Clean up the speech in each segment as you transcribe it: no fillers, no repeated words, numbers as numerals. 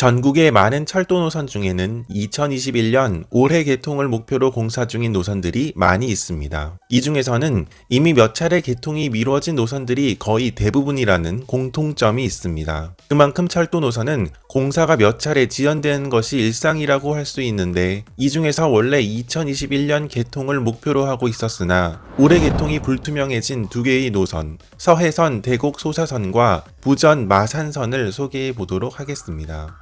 전국의 많은 철도 노선 중에는 2021년 올해 개통을 목표로 공사 중인 노선들이 많이 있습니다. 이 중에서는 이미 몇 차례 개통이 미뤄진 노선들이 거의 대부분이라는 공통점이 있습니다. 그만큼 철도 노선은 공사가 몇 차례 지연되는 것이 일상이라고 할 수 있는데, 이 중에서 원래 2021년 개통을 목표로 하고 있었으나 올해 개통이 불투명해진 두 개의 노선, 서해선 대곡 소사선과 부전 마산선을 소개해 보도록 하겠습니다.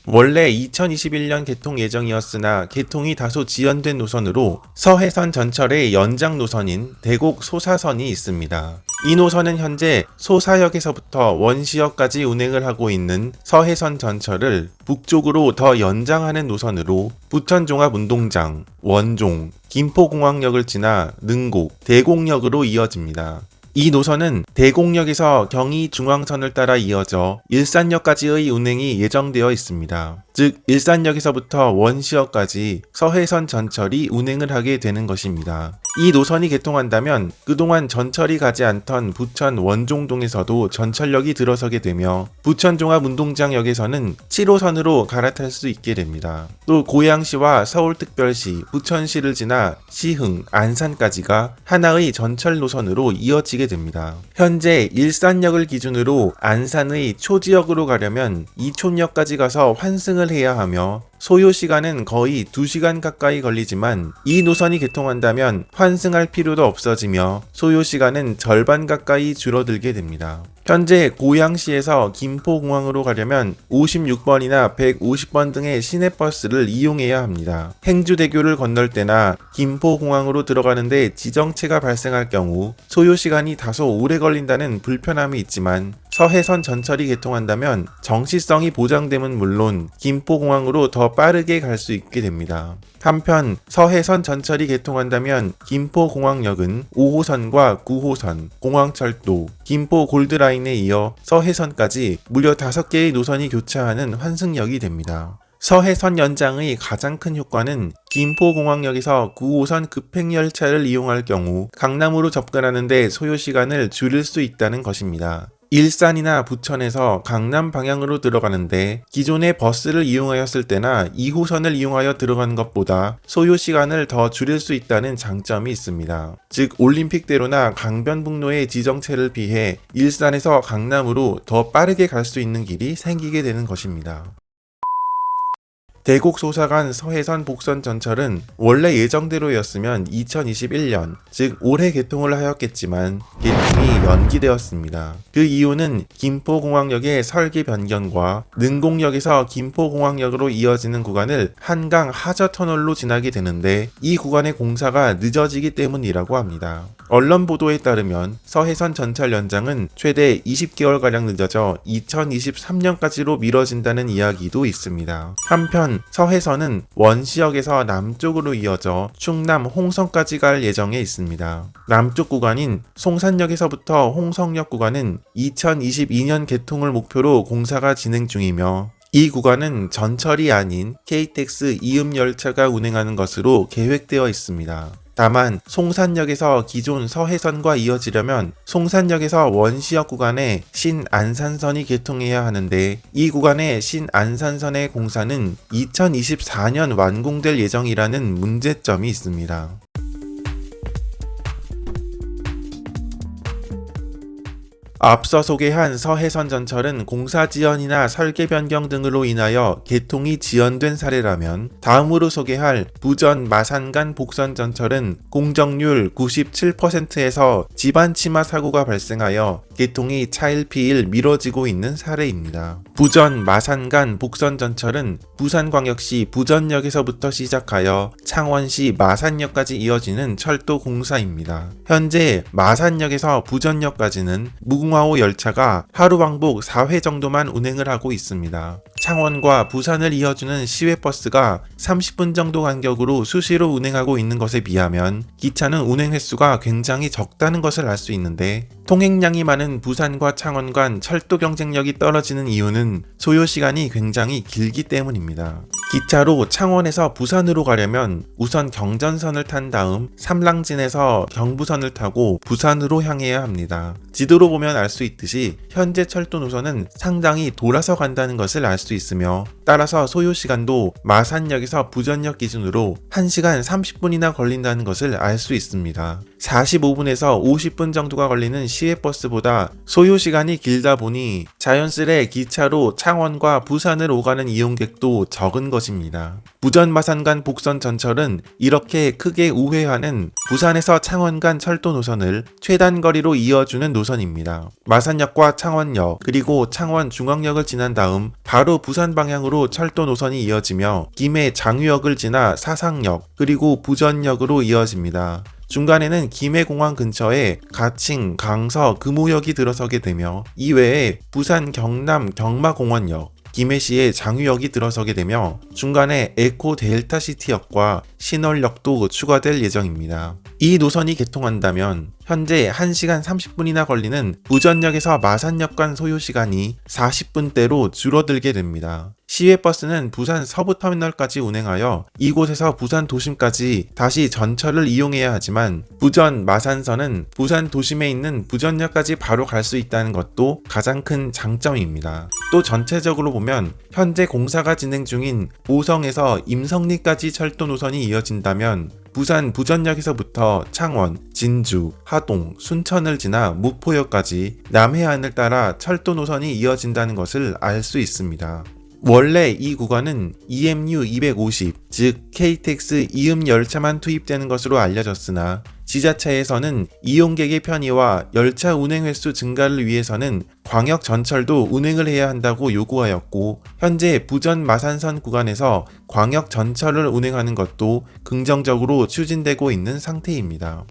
원래 2021년 개통 예정이었으나 개통이 다소 지연된 노선으로 서해선 전철의 연장 노선인 대곡 소사선이 있습니다. 이 노선은 현재 소사역에서부터 원시역까지 운행을 하고 있는 서해선 전철을 북쪽으로 더 연장하는 노선으로 부천종합운동장, 원종, 김포공항역을 지나 능곡, 대곡역으로 이어집니다. 이 노선은 대곡역에서 경의중앙선을 따라 이어져 일산역까지의 운행이 예정되어 있습니다. 즉 일산역에서부터 원시역까지 서해선 전철이 운행을 하게 되는 것입니다. 이 노선이 개통한다면 그동안 전철이 가지 않던 부천 원종동에서도 전철역이 들어서게 되며 부천종합운동장역에서는 7호선으로 갈아탈 수 있게 됩니다. 또 고양시와 서울특별시, 부천시를 지나 시흥, 안산까지가 하나의 전철 노선으로 이어지게 됩니다. 현재 일산역을 기준으로 안산의 초지역으로 가려면 이촌역까지 가서 환승을 해야 하며 소요 시간은 거의 2시간 가까이 걸리지만, 이 노선이 개통한다면 환승할 필요도 없어지며 소요 시간은 절반 가까이 줄어들게 됩니다. 현재 고양시에서 김포공항으로 가려면 56번이나 150번 등의 시내버스를 이용해야 합니다. 행주대교를 건널 때나 김포공항으로 들어가는데 지정체가 발생할 경우 소요 시간이 다소 오래 걸린다는 불편함이 있지만, 서해선 전철이 개통한다면 정시성이 보장됨은 물론 김포공항으로 더 빠르게 갈 수 있게 됩니다. 한편 서해선 전철이 개통한다면 김포공항역은 5호선과 9호선, 공항철도, 김포 골드라인에 이어 서해선까지 무려 5개의 노선이 교차하는 환승역이 됩니다. 서해선 연장의 가장 큰 효과는 김포공항역에서 9호선 급행열차를 이용할 경우 강남으로 접근하는 데 소요시간을 줄일 수 있다는 것입니다. 일산이나 부천에서 강남 방향으로 들어가는데 기존의 버스를 이용하였을 때나 2호선을 이용하여 들어가는 것보다 소요 시간을 더 줄일 수 있다는 장점이 있습니다. 즉 올림픽대로나 강변북로의 지정체를 피해 일산에서 강남으로 더 빠르게 갈 수 있는 길이 생기게 되는 것입니다. 대곡 소사간 서해선 복선 전철은 원래 예정대로였으면 2021년, 즉 올해 개통을 하였겠지만 개통이 연기되었습니다. 그 이유는 김포공항역의 설계 변경과 능곡역에서 김포공항역으로 이어지는 구간을 한강 하저터널로 지나게 되는데, 이 구간의 공사가 늦어지기 때문이라고 합니다. 언론 보도에 따르면 서해선 전철 연장은 최대 20개월가량 늦어져 2023년까지로 미뤄진다는 이야기도 있습니다. 한편 서해선은 원시역에서 남쪽으로 이어져 충남 홍성까지 갈 예정에 있습니다. 남쪽 구간인 송산역에서부터 홍성역 구간은 2022년 개통을 목표로 공사가 진행 중이며, 이 구간은 전철이 아닌 KTX 이음열차가 운행하는 것으로 계획되어 있습니다. 다만 송산역에서 기존 서해선과 이어지려면 송산역에서 원시역 구간에 신안산선이 개통해야 하는데, 이 구간의 신안산선의 공사는 2024년 완공될 예정이라는 문제점이 있습니다. 앞서 소개한 서해선 전철은 공사 지연이나 설계 변경 등으로 인하여 개통이 지연된 사례라면, 다음으로 소개할 부전 마산 간 복선 전철은 공정률 97%에서 지반 치마 사고가 발생하여 개통이 차일피일 미뤄지고 있는 사례입니다. 부전 마산 간 복선 전철은 부산광역시 부전역에서부터 시작하여 창원시 마산역까지 이어지는 철도 공사입니다. 현재 마산역에서 부전역까지는 무궁화호 열차가 하루 왕복 4회 정도만 운행을 하고 있습니다. 창원과 부산을 이어주는 시외버스가 30분 정도 간격으로 수시로 운행하고 있는 것에 비하면 기차는 운행 횟수가 굉장히 적다는 것을 알 수 있는데, 통행량이 많은 부산과 창원 간 철도 경쟁력이 떨어지는 이유는 소요 시간이 굉장히 길기 때문입니다. 기차로 창원에서 부산으로 가려면 우선 경전선을 탄 다음 삼랑진에서 경부선을 타고 부산으로 향해야 합니다. 지도로 보면 알 수 있듯이 현재 철도 노선은 상당히 돌아서 간다는 것을 알 수 있으며, 따라서 소요 시간도 마산역에서 부전역 기준으로 1시간 30분이나 걸린다는 것을 알 수 있습니다. 45분에서 50분 정도가 걸리는 시외버스보다 소요 시간이 길다 보니 자연스레 기차로 창원과 부산을 오가는 이용객도 적은 것입니다. 부전 마산 간 복선 전철은 이렇게 크게 우회하는 부산에서 창원 간 철도 노선을 최단 거리로 이어주는 노선입니다. 마산역과 창원역 그리고 창원 중앙역을 지난 다음 바로 부산 방향으로 철도 노선이 이어지며 김해 장유역을 지나 사상역 그리고 부전역으로 이어집니다. 중간에는 김해공항 근처에 가칭, 강서, 금호역이 들어서게 되며 이외에 부산 경남 경마공원역, 김해시의 장유역이 들어서게 되며 중간에 에코 델타시티역과 신월역도 추가될 예정입니다. 이 노선이 개통한다면 현재 1시간 30분이나 걸리는 부전역에서 마산역 간 소요시간이 40분대로 줄어들게 됩니다. 시외버스는 부산 서부터미널까지 운행하여 이곳에서 부산 도심까지 다시 전철을 이용해야 하지만, 부전 마산선은 부산 도심에 있는 부전역까지 바로 갈 수 있다는 것도 가장 큰 장점입니다. 또 전체적으로 보면 현재 공사가 진행 중인 보성에서 임성리까지 철도 노선이 이어진다면 부산 부전역에서부터 창원, 진주, 하동, 순천을 지나 목포역까지 남해안을 따라 철도 노선이 이어진다는 것을 알 수 있습니다. 원래 이 구간은 EMU 250, 즉 KTX 이음 열차만 투입되는 것으로 알려졌으나 지자체에서는 이용객의 편의와 열차 운행 횟수 증가를 위해서는 광역 전철도 운행을 해야 한다고 요구하였고, 현재 부전 마산선 구간에서 광역 전철을 운행하는 것도 긍정적으로 추진되고 있는 상태입니다.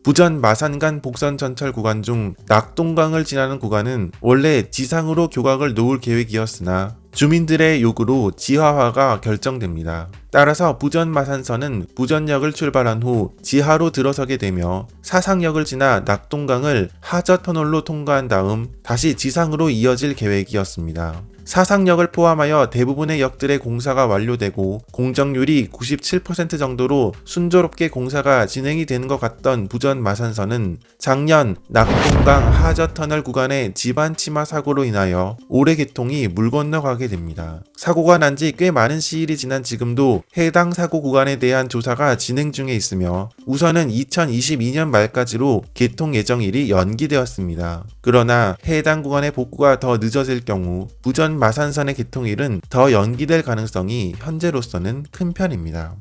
부전 마산 간 복선 전철 구간 중 낙동강을 지나는 구간은 원래 지상으로 교각을 놓을 계획이었으나 주민들의 요구로 지하화가 결정됩니다. 따라서 부전 마산선은 부전역을 출발한 후 지하로 들어서게 되며 사상역을 지나 낙동강을 하저터널로 통과한 다음 다시 지상으로 이어질 계획이었습니다. 사상역을 포함하여 대부분의 역들의 공사가 완료되고 공정률이 97% 정도로 순조롭게 공사가 진행이 되는 것 같던 부전 마산선은 작년 낙동강 하저터널 구간의 지반 침하 사고로 인하여 올해 개통이 물 건너가게 됩니다. 사고가 난 지 꽤 많은 시일이 지난 지금도 해당 사고 구간에 대한 조사가 진행 중에 있으며 우선은 2022년 말까지로 개통 예정일이 연기되었습니다. 그러나 해당 구간의 복구가 더 늦어질 경우 부전 마산선의 개통일은 더 연기될 가능성이 현재로서는 큰 편입니다.